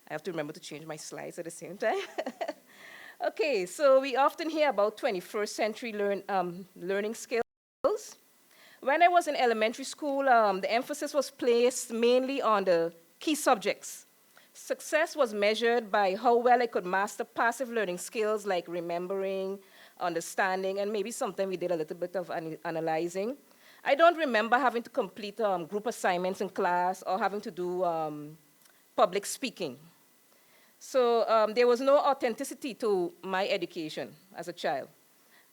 Speaker 5: I have to remember to change my slides at the same time. Okay, so we often hear about 21st century learning skills. When I was in elementary school, the emphasis was placed mainly on the key subjects. Success was measured by how well I could master passive learning skills like remembering, understanding, and maybe sometimes we did a little bit of analyzing. I don't remember having to complete group assignments in class or having to do public speaking. So there was no authenticity to my education as a child.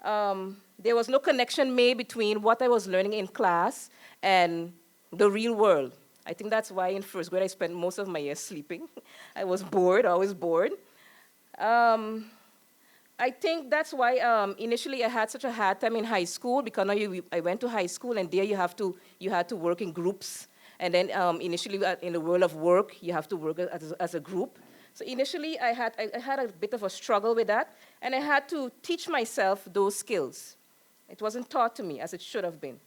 Speaker 5: There was no connection made between what I was learning in class and the real world. I think that's why in first grade I spent most of my years sleeping. I was bored, always bored. I think that's why initially I had such a hard time in high school because I went to high school and there you had to work in groups. And then initially in the world of work, you have to work as a group. So initially I had a bit of a struggle with that and I had to teach myself those skills. It wasn't taught to me as it should have been.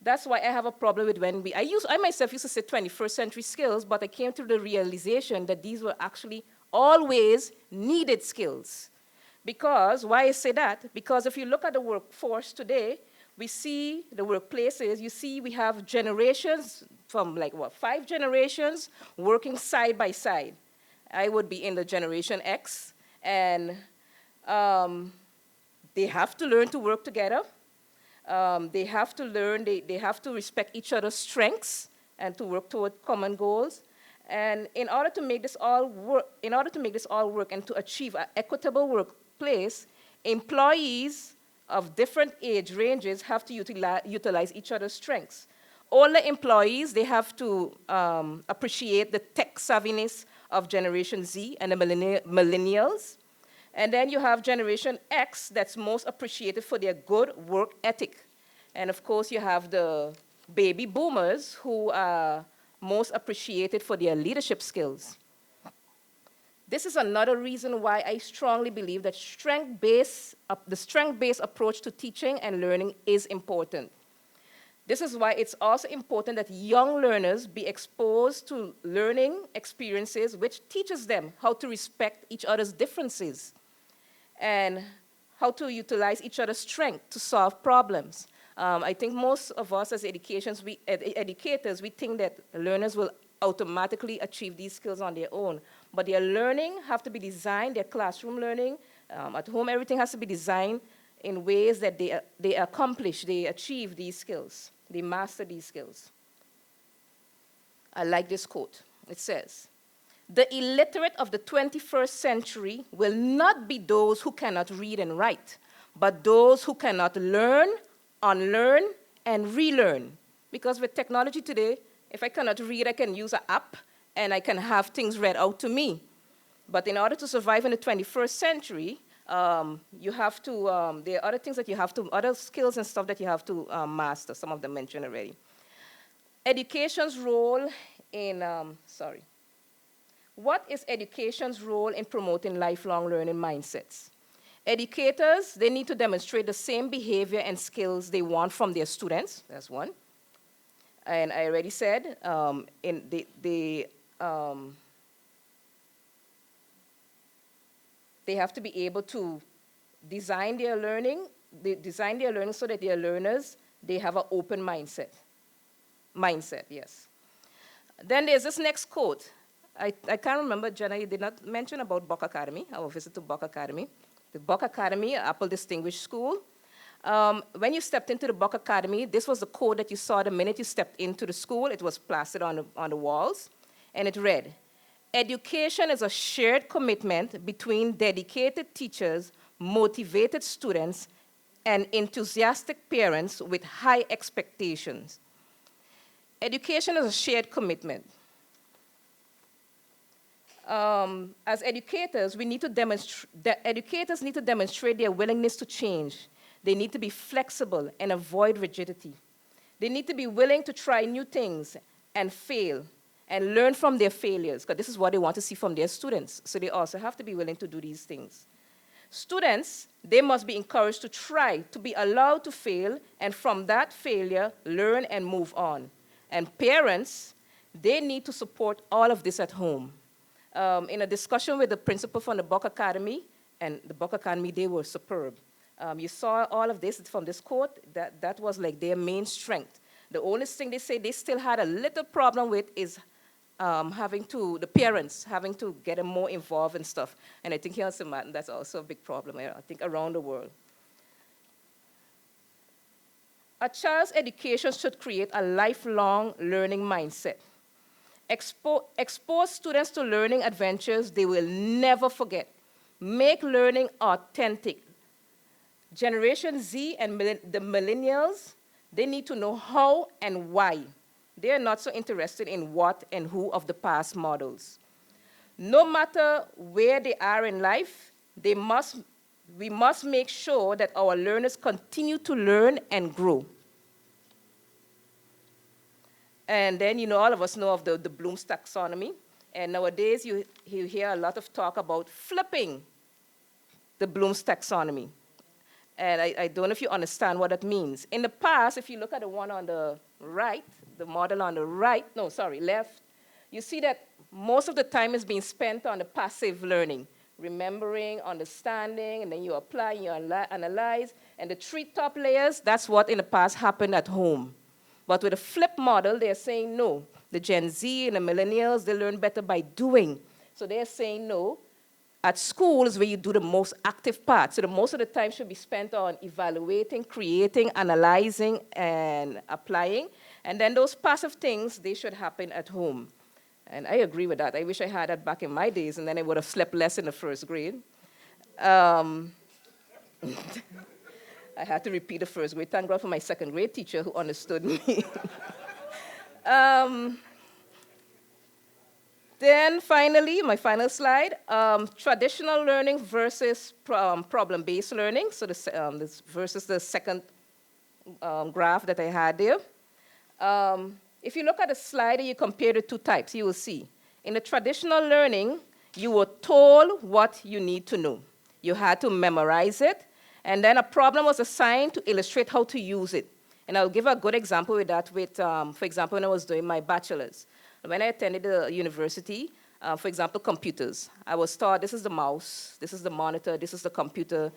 Speaker 5: That's why I have a problem with when I myself used to say 21st century skills, but I came to the realization that these were actually always needed skills. Because, why I say that? Because if you look at the workforce today, we see the workplaces, you see we have generations from 5 generations working side by side. I would be in the generation X, and they have to learn to work together. They have to learn, they have to respect each other's strengths and to work toward common goals. And in order to make this all work, and to achieve an equitable workplace, employees of different age ranges have to utilize each other's strengths. Older employees, they have to appreciate the tech savviness of Generation Z and the millennials. And then you have Generation X that's most appreciated for their good work ethic. And of course, you have the baby boomers who are most appreciated for their leadership skills. This is another reason why I strongly believe that the strength-based approach to teaching and learning is important. This is why it's also important that young learners be exposed to learning experiences which teaches them how to respect each other's differences and how to utilize each other's strength to solve problems. I think most of us as educators, we think that learners will automatically achieve these skills on their own. But their learning have to be designed, their classroom learning, at home, everything has to be designed in ways that they accomplish, they achieve these skills, they master these skills. I like this quote. It says, "The illiterate of the 21st century will not be those who cannot read and write, but those who cannot learn, unlearn, and relearn." Because with technology today, if I cannot read, I can use an app, and I can have things read out to me. But in order to survive in the 21st century, you have to, there are other things that you have to, other skills and stuff that you have to master, some of them mentioned already. Education's role in, What is education's role in promoting lifelong learning mindsets? Educators, they need to demonstrate the same behavior and skills they want from their students, that's one. And I already said, they have to be able to design their learning so that their learners, they have an open mindset. Yes. Then there's this next quote. I can't remember, Jenna, you did not mention about Buck Academy, our visit to Buck Academy. The Buck Academy, Apple Distinguished School. When you stepped into the Buck Academy, this was the code that you saw the minute you stepped into the school. It was plastered on the walls, and it read, "Education is a shared commitment between dedicated teachers, motivated students, and enthusiastic parents with high expectations." Education is a shared commitment. As educators, educators need to demonstrate their willingness to change. They need to be flexible and avoid rigidity. They need to be willing to try new things and fail and learn from their failures, because this is what they want to see from their students. So they also have to be willing to do these things. Students, they must be encouraged to try, to be allowed to fail, and from that failure, learn and move on. And parents, they need to support all of this at home. In a discussion with the principal from the Buck Academy, and the Buck Academy, they were superb. You saw all of this from this quote, that was like their main strength. The only thing they say they still had a little problem with is the parents having to get them more involved in stuff. And I think here in Maarten, that's also a big problem, I think, around the world. A child's education should create a lifelong learning mindset. Expose students to learning adventures they will never forget. Make learning authentic. Generation Z and the millennials, they need to know how and why. They are not so interested in what and who of the past models. No matter where they are in life, we must make sure that our learners continue to learn and grow. And then, all of us know of the Bloom's taxonomy. And nowadays, you hear a lot of talk about flipping the Bloom's taxonomy. And I don't know if you understand what that means. In the past, if you look at the one on the right, the model on the left, you see that most of the time is being spent on the passive learning, remembering, understanding, and then you apply, you analyze. And the 3 top layers, that's what in the past happened at home. But with a flip model, they're saying no. The Gen Z and the millennials, they learn better by doing. So they're saying no. At school is where you do the most active part. So the most of the time should be spent on evaluating, creating, analyzing, and applying. And then those passive things, they should happen at home. And I agree with that. I wish I had that back in my days, and then I would have slept less in the first grade. I had to repeat the first grade. Thank God for my second grade teacher who understood me. Then finally, my final slide, traditional learning versus problem-based learning. So this versus the second graph that I had there. If you look at the slide and you compare the 2 types, you will see. In the traditional learning, you were told what you need to know. You had to memorize it, and then a problem was assigned to illustrate how to use it. And I'll give a good example with that with, for example, when I was doing my bachelor's. When I attended the university, for example, computers, I was taught this is the mouse, this is the monitor, this is the computer,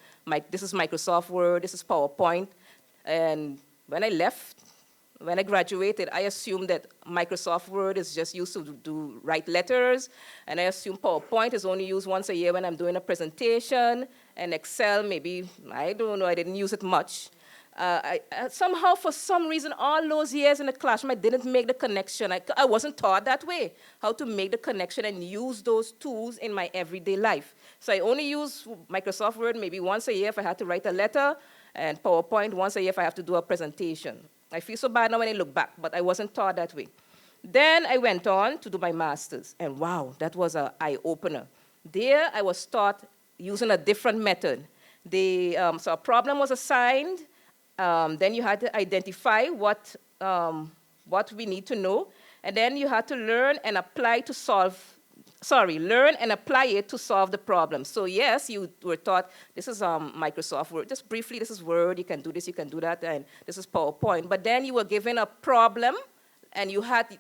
Speaker 5: this is Microsoft Word, this is PowerPoint. And when I graduated, I assumed that Microsoft Word is just used to write letters, and I assumed PowerPoint is only used once a year when I'm doing a presentation, and Excel, maybe, I don't know, I didn't use it much. Somehow, for some reason, all those years in the classroom, I didn't make the connection. I wasn't taught that way, how to make the connection and use those tools in my everyday life. So I only use Microsoft Word maybe once a year if I had to write a letter, and PowerPoint once a year if I have to do a presentation. I feel so bad now when I look back, but I wasn't taught that way. Then I went on to do my master's, and wow, that was an eye-opener. There, I was taught using a different method. So a problem was assigned. Then you had to identify what we need to know, and then you had to learn and apply to learn and apply it to solve the problem. So yes, you were taught, this is Microsoft Word. Just briefly, this is Word, you can do this, you can do that, and this is PowerPoint. But then you were given a problem, and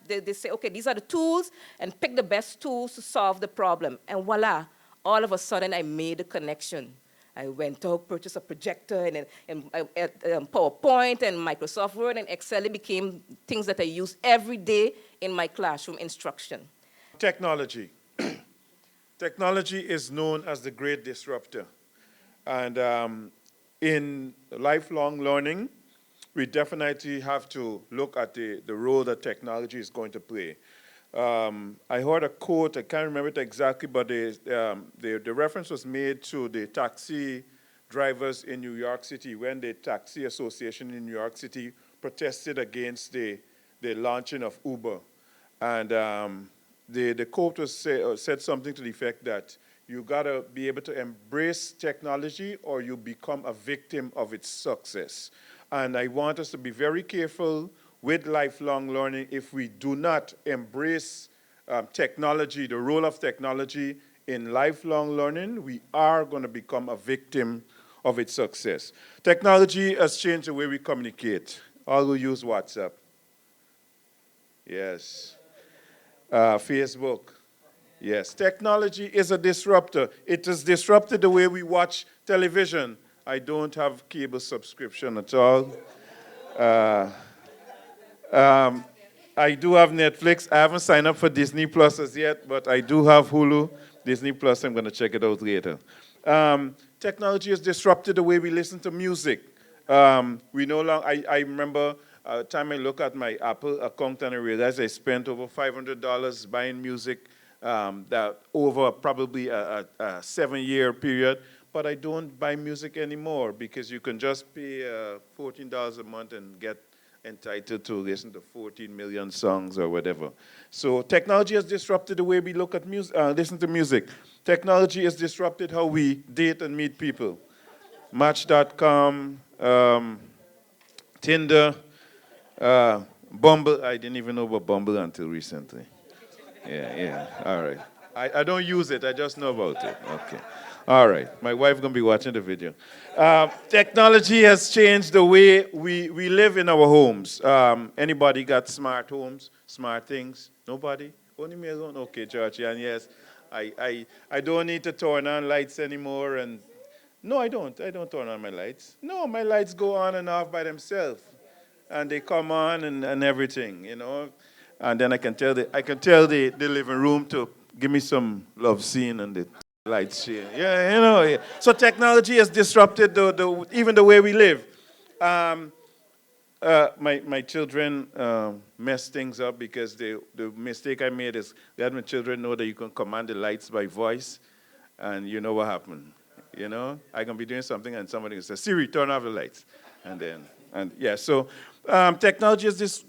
Speaker 5: they say, okay, these are the tools, and pick the best tools to solve the problem. And voila, all of a sudden I made a connection. I went out, purchased a projector, and PowerPoint, and Microsoft Word, and Excel. It became things that I use every day in my classroom instruction.
Speaker 6: Technology. Technology is known as the great disruptor. And in lifelong learning, we definitely have to look at the role that technology is going to play. I heard a quote, I can't remember it exactly, but the reference was made to the taxi drivers in New York City when the Taxi Association in New York City protested against the launching of Uber. And the quote was said something to the effect that you gotta be able to embrace technology or you become a victim of its success. And I want us to be very careful with lifelong learning if we do not embrace technology, the role of technology in lifelong learning, we are going to become a victim of its success. Technology has changed the way we communicate. All who use WhatsApp. Yes. Facebook. Yes. Technology is a disruptor. It has disrupted the way we watch television. I don't have cable subscription at all. I do have Netflix. I haven't signed up for Disney Plus as yet, but I do have Hulu. Disney Plus, I'm going to check it out later. Technology has disrupted the way we listen to music. We no longer, I remember a time I look at my Apple account and I realize I spent over $500 buying music that over probably a 7-year period, but I don't buy music anymore because you can just pay $14 a month and get entitled to listen to 14 million songs or whatever. So technology has disrupted the way we look at music, listen to music. Technology has disrupted how we date and meet people. Match.com, Tinder, Bumble. I didn't even know about Bumble until recently. Yeah, all right. I don't use it, I just know about it. Okay. All right, my wife's gonna be watching the video. Technology has changed the way we live in our homes. Anybody got smart homes, smart things? Nobody? Only me alone? Okay, George, and yes, I don't need to turn on lights anymore, and no, I don't turn on my lights. No, my lights go on and off by themselves, and they come on and everything, you know. And then I can tell the living room to give me some love scene and the lights share. Yeah, you know. Yeah. So technology has disrupted even the way we live. My children mess things up because the mistake I made is let my children know that you can command the lights by voice, and you know what happened. You know, I can be doing something and somebody can say, Siri, turn off the lights. So technology has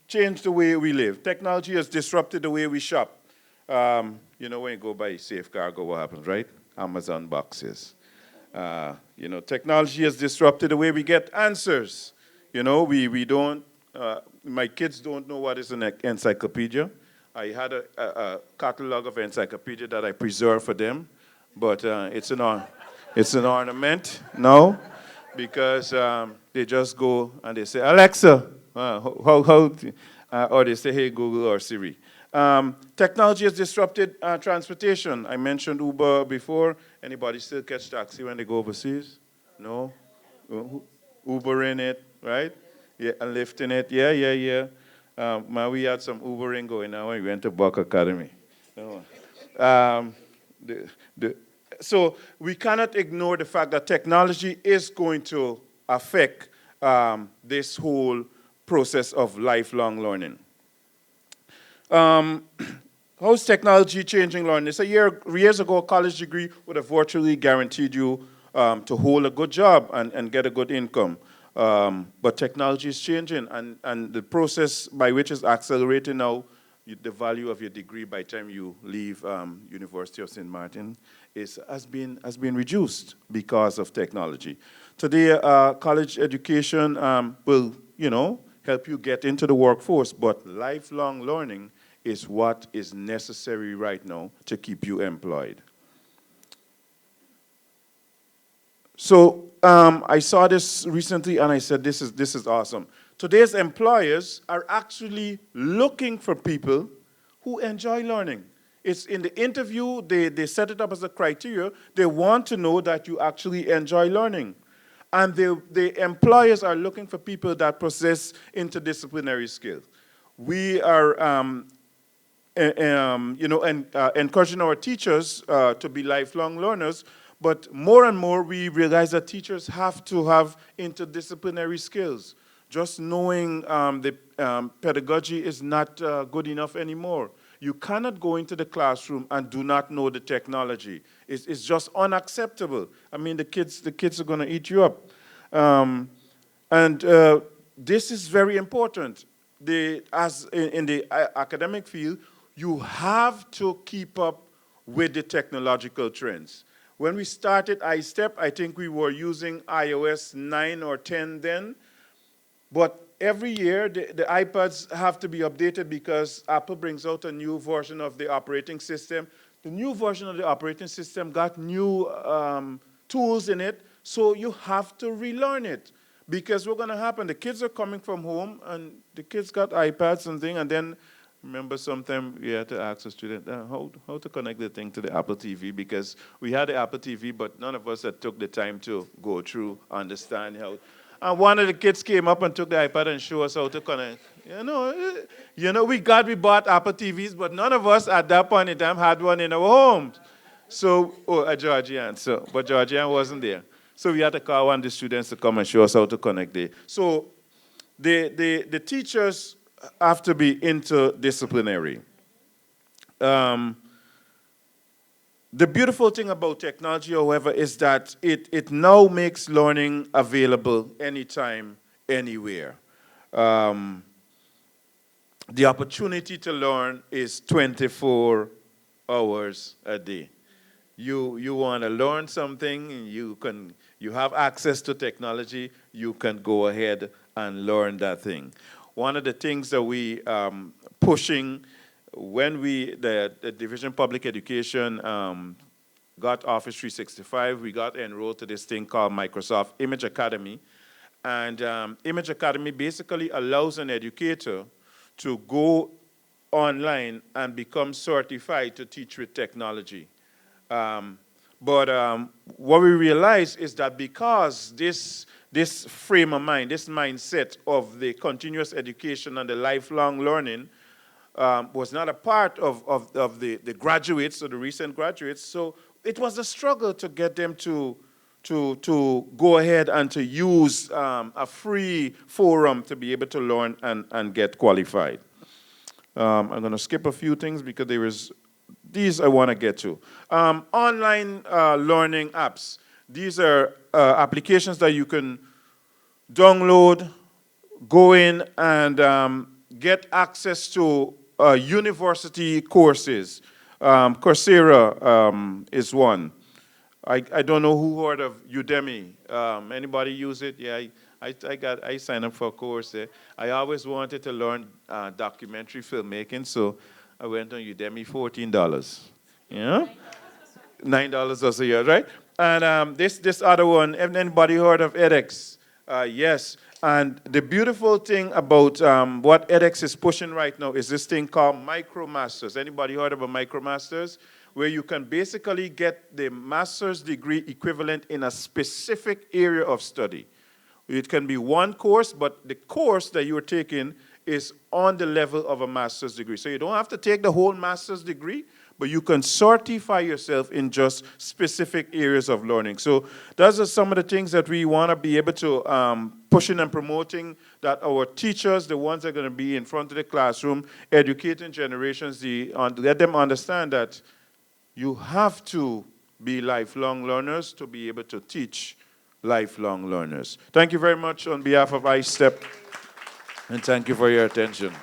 Speaker 6: changed the way we live. Technology has disrupted the way we shop. You know, when you go buy Safe Cargo, what happens, right? Amazon boxes. Technology has disrupted the way we get answers. You know, we don't, my kids don't know what is an encyclopedia. I had a catalog of encyclopedia that I preserved for them, but it's an ornament now because they just go and they say, Alexa, or they say, hey, Google or Siri. Technology has disrupted transportation. I mentioned Uber before. Anybody still catch taxi when they go overseas? No? Uber in it, right? Yeah, and Lyft in it. Yeah. Man, we had some Ubering going on when we went to Buck Academy. No. So we cannot ignore the fact that technology is going to affect this whole process of lifelong learning. How's technology changing learning? So years ago, a college degree would have virtually guaranteed you to hold a good job and get a good income. But technology is changing, and the process by which is accelerating now, the value of your degree by the time you leave University of St. Maarten has been reduced because of technology. Today, college education will, help you get into the workforce, but lifelong learning is what is necessary right now to keep you employed. So I saw this recently and I said, this is awesome. Today's employers are actually looking for people who enjoy learning. It's in the interview, they set it up as a criteria. They want to know that you actually enjoy learning. And the employers are looking for people that possess interdisciplinary skills. We are encouraging our teachers to be lifelong learners, But more and more, we realize that teachers have to have interdisciplinary skills. Just knowing the pedagogy is not good enough anymore. You cannot go into the classroom and do not know the technology. It's just unacceptable. I mean, the kids are going to eat you up. And this is very important. As in the academic field, you have to keep up with the technological trends. When we started iStep, I think we were using iOS 9 or 10 then. But every year, the iPads have to be updated because Apple brings out a new version of the operating system. The new version of the operating system got new tools in it, so you have to relearn it. Because what's going to happen, the kids are coming from home, and the kids got iPads and things, and then remember sometime we had to ask a student how to connect the thing to the Apple TV, because we had the Apple TV, but none of us had took the time to go through, understand how. And one of the kids came up and took the iPad and showed us how to connect. We bought Apple TVs, but none of us at that point in time had one in our homes. So, a Georgian, but Georgian wasn't there. So we had to call one of the students to come and show us how to connect it. So the teachers have to be interdisciplinary. The beautiful thing about technology, however, is that it now makes learning available anytime, anywhere. The opportunity to learn is 24 hours a day. You want to learn something, you have access to technology, you can go ahead and learn that thing. One of the things that we pushing when the Division of Public Education got Office 365, we got enrolled to this thing called Microsoft Image Academy. And Image Academy basically allows an educator to go online and become certified to teach with technology. But what we realize is that because this frame of mind, this mindset of the continuous education and the lifelong learning was not a part of the graduates or the recent graduates, so it was a struggle to get them to go ahead and to use a free forum to be able to learn and get qualified. I'm going to skip a few things because these I want to get to. Online learning apps. These are applications that you can download, go in, and get access to university courses. Coursera is one. I don't know who heard of Udemy. Anybody use it? Yeah, I signed up for a course there. I always wanted to learn documentary filmmaking, so I went on Udemy, $14. Yeah, $9 a year, right? And this other one. Anybody heard of edX? Yes. And the beautiful thing about what edX is pushing right now is this thing called MicroMasters. Anybody heard of a MicroMasters? Where you can basically get the master's degree equivalent in a specific area of study. It can be one course, but the course that you're taking is on the level of a master's degree. So you don't have to take the whole master's degree, but you can certify yourself in just specific areas of learning. So those are some of the things that we want to be able to pushing and promoting, that our teachers, the ones that are going to be in front of the classroom, educating generations, let them understand that you have to be lifelong learners to be able to teach lifelong learners. Thank you very much on behalf of iStep, and thank you for your attention.